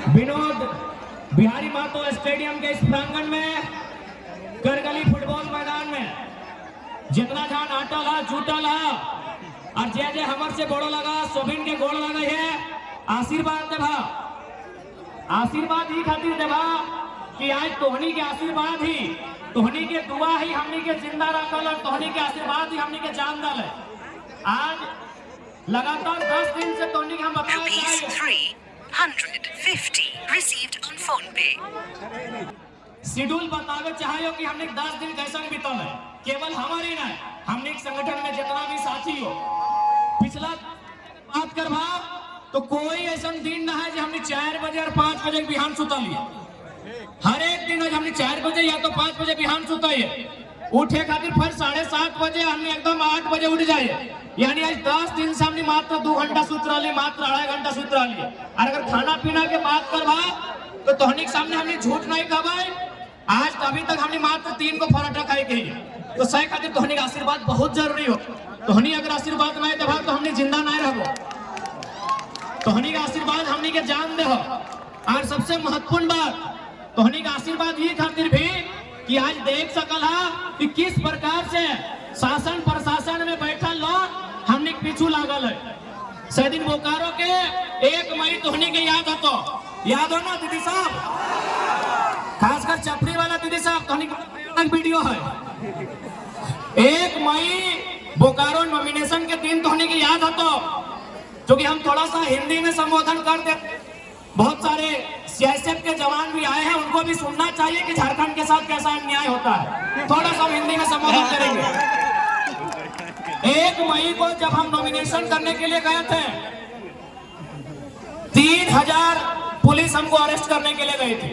Vinod Bihari Mahato stadium के इस प्रांगण में करगली फुटबॉल मैदान में जितना जान आटल है जूटल है और जे जे हमर से गोड़ो लगा सोबिन के गोड़ लगे है आशीर्वाद देभा। आशीर्वाद ही खातिर देभा कि आज तोहनी के आशीर्वाद ही तोहनी के दुआ ही हमनी के जिंदा रखल और तोहनी के आशीर्वाद ही हमनी के जान दल है। आज लगातार 10 दिन से तोहनी के हम बताए 350 received on phone pay. Schedule बतावे चाहिए कि हमने 10 दिन कैसा बीतल है। केवल हमारी नहीं हमने संगठन में जितना भी साथी हो पिछला बात करवा तो कोई ऐसा दिन ना है जो हमने 4 बजे और 5 बजे बिहान सुता लिया। हर एक दिन हमने 4 बजे या तो 5 बजे बिहान सुता है उठे खातिर फिर 7:30 बजे हमने एकदम 8 बजे उठ जाए। यानी आज 10 दिन से हमने मात्र 2 घंटा सूत रही मात्र 2.5 घंटा सूत रही। और अगर खाना पीना के बात करवा तो तोहनी के सामने हमने झूठ नहीं कहवाए। आज तो अभी तक हमने मात्र 3 को पराठा खाए के तो सही खातिर तोहनी का आशीर्वाद बहुत जरूरी हो। तोहनी अगर आशीर्वाद नहीं देवा तो हमने जिंदा नहीं रहो। तोहनी का आशीर्वाद हमने के जान दे हो। और सबसे महत्वपूर्ण बात तोहनी का आशीर्वाद ये खातिर भी कि आज देख सकल है कि किस प्रकार से शासन प्रशासन में बैठल लोग हमने पीछू लागल है। सैदिन बोकारो के 1 मई तोहनी के याद हो ना दीदी साहब, खासकर चपड़ी वाला दीदी साहब तोहनी का वीडियो है। 1 मई बोकारो नॉमिनेशन के दिन तोहनी के याद हो क्योंकि हम थोड़ा सा हिंदी में संबोधन कर देते। बहुत सारे सीआईएसएफ के जवान भी आए हैं उनको भी सुनना चाहिए कि झारखंड के साथ कैसा अन्याय होता है। थोड़ा सा हिंदी में संबोधन करेंगे। 1 मई को जब हम नॉमिनेशन करने के लिए गए थे 3000 पुलिस हमको अरेस्ट करने के लिए गई थी।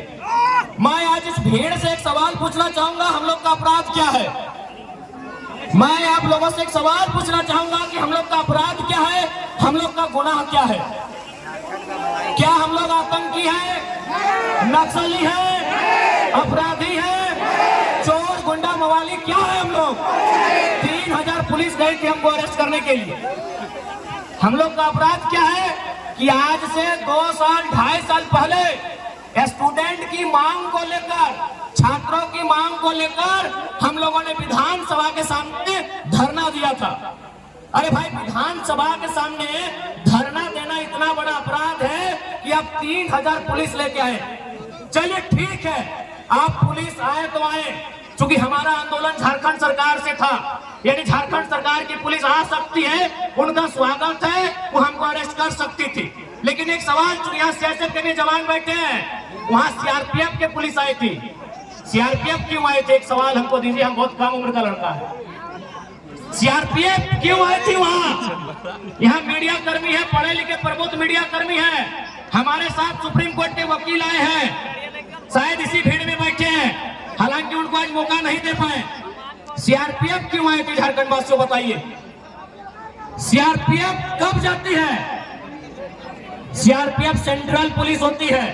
मैं आज इस भीड़ से एक सवाल पूछना चाहूंगा, हम लोग का अपराध क्या है? मैं आप लोगों से एक सवाल पूछना चाहूंगा कि हम लोग का अपराध क्या है, हम लोग का गुनाह क्या है? क्या हम लोग आतंकी हैं, नक्सली हैं, अपराधी हैं, चोर गुंडा मवाली क्या है? हम लोग 3000 पुलिस गई थी हमको अरेस्ट करने के लिए। हम लोग का अपराध क्या है कि आज से 2 साल 2.5 साल पहले स्टूडेंट की मांग को लेकर छात्रों की मांग को लेकर हम लोगों ने विधानसभा के सामने धरना दिया था। अरे भाई विधानसभा के सामने धरना देना इतना बड़ा अपराध है कि आप 3000 पुलिस लेके आए। चलिए ठीक है आप पुलिस आए तो आए क्योंकि हमारा आंदोलन झारखंड सरकार से था। यानी झारखंड सरकार की पुलिस आ सकती है, उनका स्वागत है, वो हमको अरेस्ट कर सकती थी। लेकिन एक सवाल चूंकि यहाँ सीआईएसएफ के भी जवान बैठे हैं, वहाँ सीआरपीएफ के पुलिस आई थी। सीआरपीएफ क्यों आए थे? एक सवाल हमको दीजिए, हम बहुत कम उम्र का लड़का है। सीआरपीएफ क्यों आई थी वहाँ? यहाँ मीडिया कर्मी है, पढ़े लिखे प्रबुद्ध मीडिया कर्मी है, हमारे साथ सुप्रीम कोर्ट के वकील आए हैं, शायद इसी भीड़ में बैठे हैं, हालांकि उनको आज मौका नहीं दे पाए। सीआरपीएफ क्यों आई थी झारखंड वासियों बताइए? सीआरपीएफ कब जाती है? सीआरपीएफ सेंट्रल पुलिस होती है।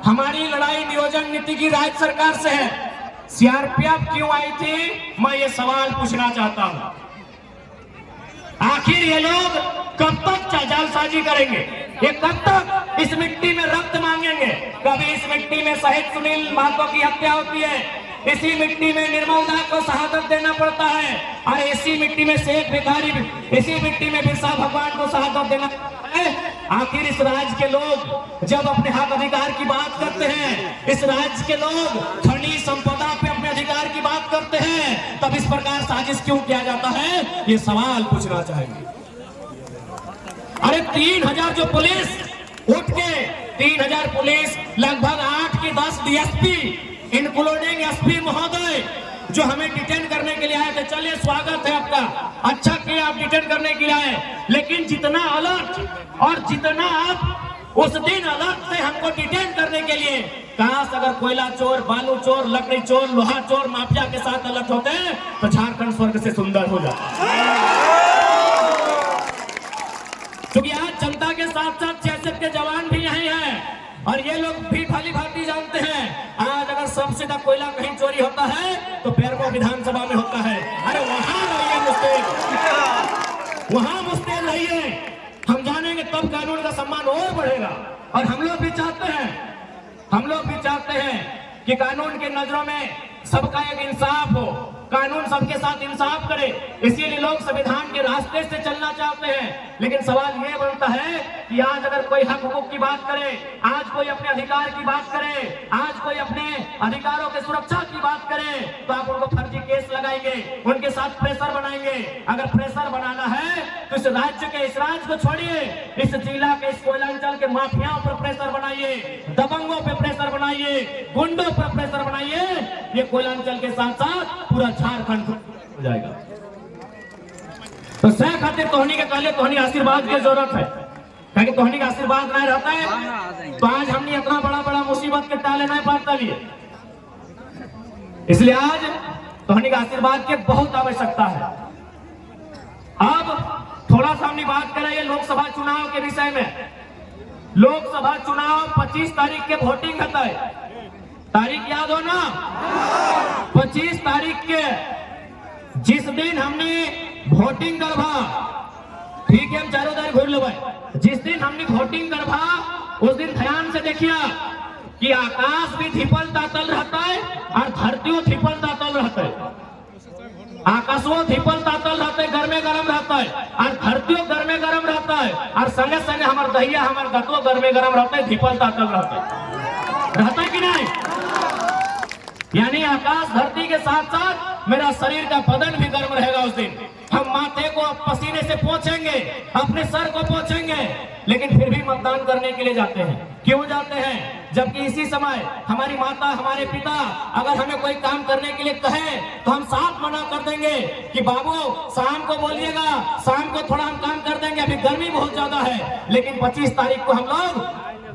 हमारी लड़ाई नियोजन नीति की राज्य सरकार से है। सीआरपीएफ क्यों आई थी? मैं ये सवाल पूछना चाहता हूं। आखिर ये लोग कब तक जालसाजी करेंगे? ये कब तक इस मिट्टी में रक्त मांगेंगे? कभी इस मिट्टी में शहीद सुनील महतो की हत्या होती है, इसी मिट्टी में निर्मल दास को शहादत देना पड़ता है, और इसी मिट्टी में शेख भिखारी, इसी मिट्टी में बिरसा भगवान को शहादत देना है। आखिर इस राज्य के लोग जब अपने हक अधिकार की बात करते हैं, इस राज्य के लोग खनिज संपदा पे अपने अधिकार की बात करते हैं, तब इस प्रकार साजिश क्यों किया जाता है? ये सवाल पूछना चाहेंगे। अरे 3000 जो पुलिस उठ के 3000 पुलिस लगभग 8 की 10 डीएसपी इंक्लूडिंग एसपी महोदय जो हमें डिटेन करने के लिए आए थे। चलिए स्वागत है आपका, अच्छा किया आप डिटेन करने के लिए आए, लेकिन जितना अलर्ट और जितना आप उस दिन अलर्ट थे हमको डिटेन करने के लिए, काश अगर कोयला चोर, बालू चोर, लकड़ी चोर, लोहा चोर, माफिया के साथ अलर्ट होते तो झारखंड स्वर्ग से सुंदर हो जाता। क्योंकि आज जनता के साथ साथ सीआईएसएफ के जवान भी यही हैं और ये लोग भी भली भांति जानते हैं आज अगर सबसे ज्यादा कोयला कहीं चोरी होता है तो बेरमो विधानसभा में होता है। अरे वहां रहिए मुस्तैद, वहां मुस्तैद रहिए, हम जानेंगे तब कानून का सम्मान और बढ़ेगा। और हम लोग भी चाहते हैं कि कानून के नजरों में सबका एक इंसाफ हो, कानून सबके साथ इंसाफ करे। इसीलिए लोग संविधान के रास्ते से चलना चाहते हैं। लेकिन सवाल ये बनता है कि आज अगर कोई हक हुकूक की बात करे, आज कोई अपने अधिकार की बात करे, आज कोई अपने अधिकारों की सुरक्षा की बात करे, तो आप उनको फर्जी केस लगाएंगे, उनके साथ प्रेशर बनाएंगे। अगर प्रेशर बनाना है तो इस राज्य के, इस राज्य को छोड़िए, इस जिला के, इस कोयलांचल के माफियाओं पर प्रेशर बनाइए, दबंगों पर प्रेशर बनाइए, गुंडों पर प्रेशर बनाइए। ये कोयलांचल के साथ साथ पूरा झारखंड हो जाएगा। तो सह खातिर तोहनी के कहले तोहनी आशीर्वाद की जरूरत है, क्योंकि तोहनी का आशीर्वाद नहीं रहता है तो आज हमने इतना बड़ा मुसीबत के टाले नहीं पाता लिए। इसलिए आज तोहनी का आशीर्वाद की बहुत आवश्यकता है। अब थोड़ा सा हमने बात करें लोकसभा चुनाव के विषय में। लोकसभा चुनाव 25 तारीख के वोटिंग होता है। तारीख याद हो ना? 25 तारीख के जिस दिन हमने वोटिंग करवा, ठीक है, हम चारों तरफ घूर लेबै। जिस दिन हमने वोटिंग करवा उस दिन ध्यान से देखिए कि आकाश भी धिपल तातल रहता है और धरतियों धिपल तातल रहता है। आकाशों धिपल तातल रहता है, गर्मे गरम रहता है, और धरतियों गर्मे गरम रहता है, और संगे संगे हमार दहिया हमार गतो गर्मे गरम रहता है, धिपल तातल रहता है कि नहीं? यानी आकाश धरती के साथ साथ मेरा शरीर का बदन भी गर्म रहेगा उस दिन। हम माथे को पसीने से पोंछेंगे, अपने सर को पोंछेंगे, लेकिन फिर भी मतदान करने के लिए जाते हैं। क्यों जाते हैं? जबकि इसी समय हमारी माता, हमारे पिता अगर हमें कोई काम करने के लिए कहे तो हम साफ मना कर देंगे कि बाबू शाम को बोलिएगा, शाम को थोड़ा हम काम कर देंगे, अभी गर्मी बहुत ज्यादा है। लेकिन 25 तारीख को हम लोग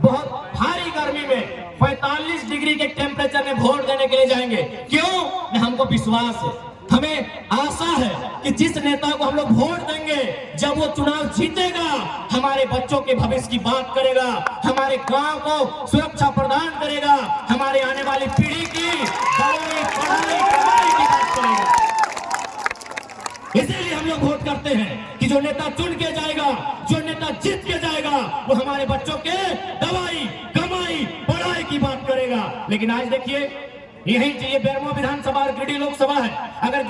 बहुत भारी गर्मी में 45 डिग्री के टेम्परेचर में वोट देने के लिए जाएंगे। क्यों? हमको विश्वास है, हमें आशा है कि जिस नेता को हम लोग वोट देंगे, जब वो चुनाव जीतेगा, हमारे बच्चों के भविष्य की बात करेगा, हमारे गांव को सुरक्षा प्रदान करेगा, हमारे आने वाली पीढ़ी की पढ़ाई कमाई की बात करेगा। इसीलिए हम लोग वोट करते हैं कि जो नेता चुन के जाएगा, जो नेता जीत के जाएगा, वो हमारे बच्चों के दवाई, कमाई, पढ़ाई की बात करेगा। लेकिन आज देखिए, यही बेरमो विधानसभा और गिरिडीह लोकसभा है। अगर